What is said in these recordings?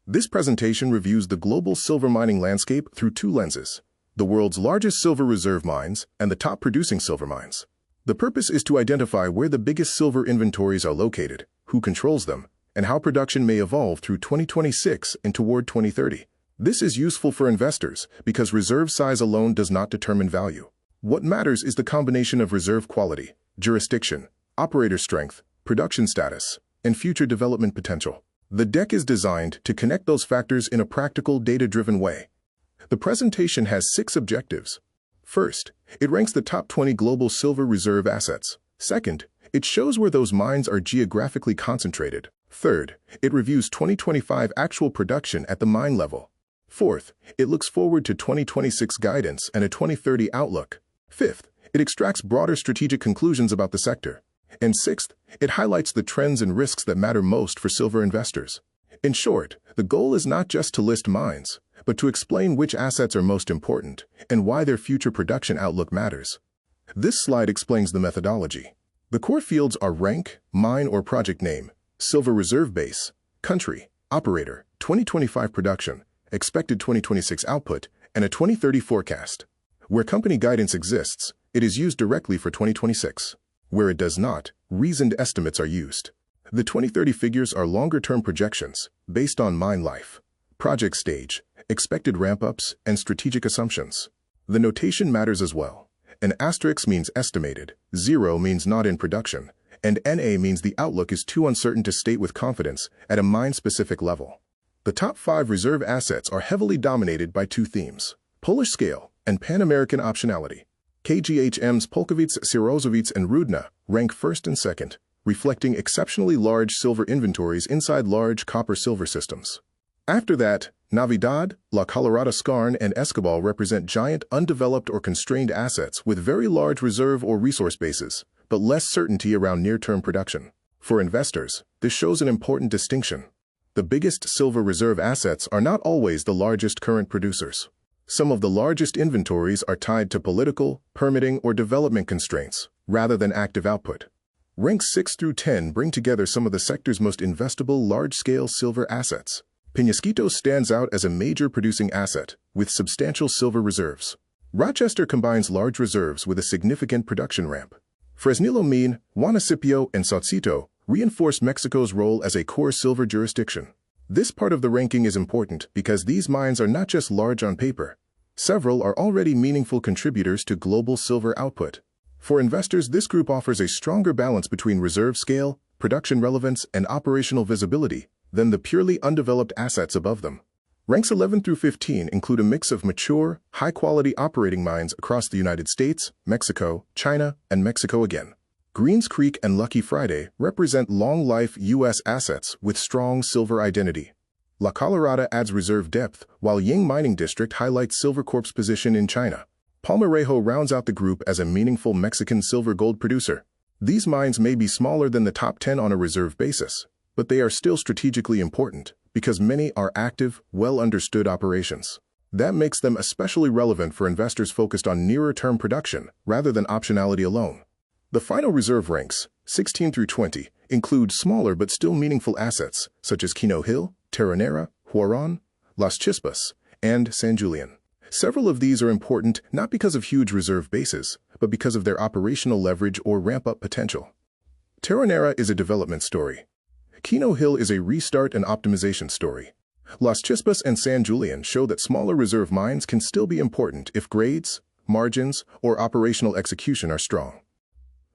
This presentation reviews the global silver mining landscape through two lenses: the world's largest silver reserve mines and the top producing silver mines. The purpose is to identify where the biggest silver inventories are located, who controls them, and how production may evolve through 2026 and toward 2030. This is useful for investors because reserve size alone does not determine value. What matters is the combination of reserve quality, jurisdiction, operator strength, production status, and future development potential. The deck is designed to connect those factors in a practical, data-driven way. The presentation has 6 objectives. First, it ranks the top 20 global silver reserve assets. Second, it shows where those mines are geographically concentrated. Third, it reviews 2025 actual production at the mine level. Fourth, it looks forward to 2026 guidance and a 2030 outlook. Fifth, it extracts broader strategic conclusions about the sector. And sixth, it highlights the trends and risks that matter most for silver investors. In short, the goal is not just to list mines, but to explain which assets are most important and why their future production outlook matters. This slide explains the methodology. The core fields are rank, mine or project name, silver reserve base, country, operator, 2025 production, expected 2026 output, and a 2030 forecast. Where company guidance exists, it is used directly for 2026. Where it does not, reasoned estimates are used. The 2030 figures are longer-term projections based on mine life, project stage, expected ramp-ups, and strategic assumptions. The notation matters as well. An asterisk means estimated, 0 means not in production, and NA means the outlook is too uncertain to state with confidence at a mine-specific level. The top 5 reserve assets are heavily dominated by 2 themes: Polish scale and Pan-American optionality. KGHM's Polkowice, Sierozowice, and Rudna rank first and second, reflecting exceptionally large silver inventories inside large copper-silver systems. After that, Navidad, La Colorada Skarn, and Escobal represent giant undeveloped or constrained assets with very large reserve or resource bases, but less certainty around near-term production. For investors, this shows an important distinction. The biggest silver reserve assets are not always the largest current producers. Some of the largest inventories are tied to political, permitting, or development constraints, rather than active output. Ranks 6 through 10 bring together some of the sector's most investable large-scale silver assets. Peñasquito stands out as a major producing asset, with substantial silver reserves. Rochester combines large reserves with a significant production ramp. Fresnillo Mine, Juanicipio, and Saucito reinforce Mexico's role as a core silver jurisdiction. This part of the ranking is important because these mines are not just large on paper. Several are already meaningful contributors to global silver output. For investors, this group offers a stronger balance between reserve scale, production relevance, and operational visibility than the purely undeveloped assets above them. Ranks 11 through 15 include a mix of mature, high-quality operating mines across the United States, Mexico, China, and Mexico again. Greens Creek and Lucky Friday represent long-life U.S. assets with strong silver identity. La Colorada adds reserve depth, while Ying Mining District highlights Silvercorp's position in China. Palmarejo rounds out the group as a meaningful Mexican silver-gold producer. These mines may be smaller than the top 10 on a reserve basis, but they are still strategically important because many are active, well-understood operations. That makes them especially relevant for investors focused on nearer-term production rather than optionality alone. The final reserve ranks, 16 through 20, include smaller but still meaningful assets such as Keno Hill, Terronera, Huaron, Las Chispas, and San Julian. Several of these are important not because of huge reserve bases, but because of their operational leverage or ramp-up potential. Terronera is a development story. Keno Hill is a restart and optimization story. Las Chispas and San Julian show that smaller reserve mines can still be important if grades, margins, or operational execution are strong.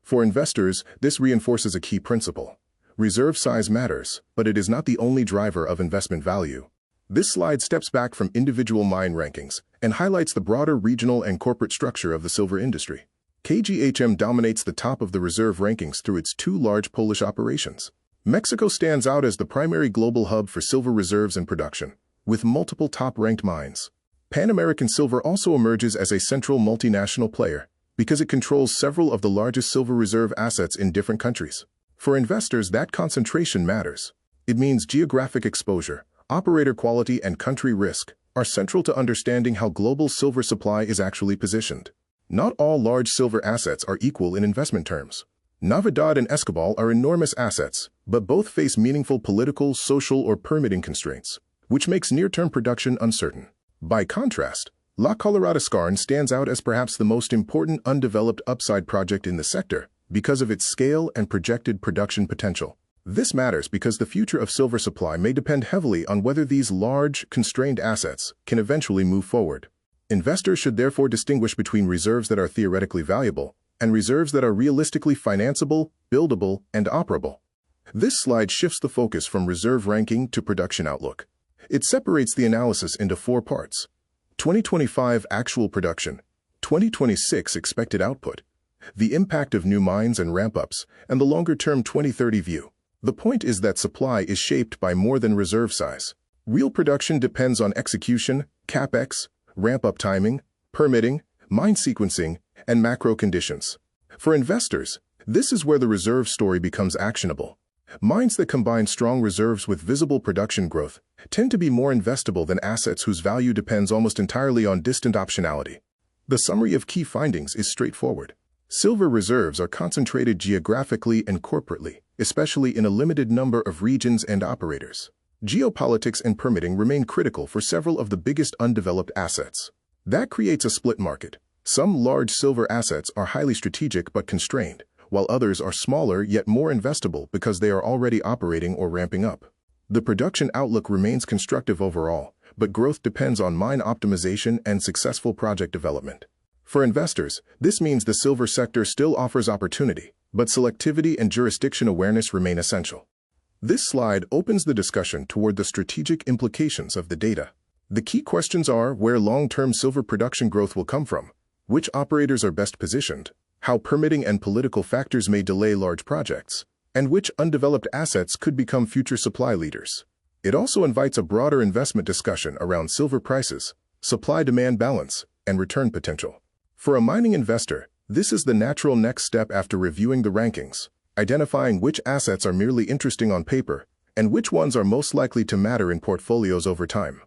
For investors, this reinforces a key principle. Reserve size matters, but it is not the only driver of investment value. This slide steps back from individual mine rankings and highlights the broader regional and corporate structure of the silver industry. KGHM dominates the top of the reserve rankings through its 2 large Polish operations. Mexico stands out as the primary global hub for silver reserves and production, with multiple top-ranked mines. Pan American Silver also emerges as a central multinational player, because it controls several of the largest silver reserve assets in different countries. For investors, that concentration matters. It means geographic exposure, operator quality, and country risk are central to understanding how global silver supply is actually positioned. Not all large silver assets are equal in investment terms. Navidad and Escobal are enormous assets, but both face meaningful political, social, or permitting constraints. which makes near-term production uncertain. By contrast, La Colorada Skarn stands out as perhaps the most important undeveloped upside project in the sector because of its scale and projected production potential. This matters because the future of silver supply may depend heavily on whether these large, constrained assets can eventually move forward. Investors should therefore distinguish between reserves that are theoretically valuable and reserves that are realistically financeable, buildable, and operable. This slide shifts the focus from reserve ranking to production outlook. It separates the analysis into 4 parts: 2025 actual production, 2026 expected output, the impact of new mines and ramp-ups, and the longer-term 2030 view. The point is that supply is shaped by more than reserve size. Real production depends on execution, CapEx, ramp-up timing, permitting, mine sequencing, and macro conditions. For investors, this is where the reserve story becomes actionable. Mines that combine strong reserves with visible production growth tend to be more investable than assets whose value depends almost entirely on distant optionality. The summary of key findings is straightforward. Silver reserves are concentrated geographically and corporately, especially in a limited number of regions and operators. Geopolitics and permitting remain critical for several of the biggest undeveloped assets. That creates a split market. Some large silver assets are highly strategic but constrained, while others are smaller yet more investable because they are already operating or ramping up. The production outlook remains constructive overall, but growth depends on mine optimization and successful project development. For investors, this means the silver sector still offers opportunity, but selectivity and jurisdiction awareness remain essential. This slide opens the discussion toward the strategic implications of the data. The key questions are where long-term silver production growth will come from, which operators are best positioned, how permitting and political factors may delay large projects, and which undeveloped assets could become future supply leaders. It also invites a broader investment discussion around silver prices, supply-demand balance, and return potential. For a mining investor, this is the natural next step after reviewing the rankings, identifying which assets are merely interesting on paper and which ones are most likely to matter in portfolios over time.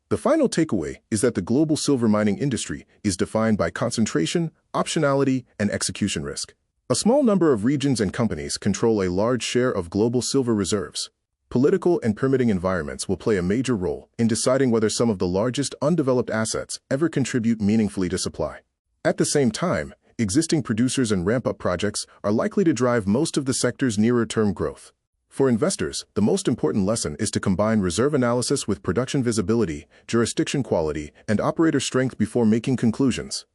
The final takeaway is that the global silver mining industry is defined by concentration, optionality, and execution risk. A small number of regions and companies control a large share of global silver reserves. Political and permitting environments will play a major role in deciding whether some of the largest undeveloped assets ever contribute meaningfully to supply. At the same time, existing producers and ramp-up projects are likely to drive most of the sector's nearer-term growth. For investors, the most important lesson is to combine reserve analysis with production visibility, jurisdiction quality, and operator strength before making conclusions.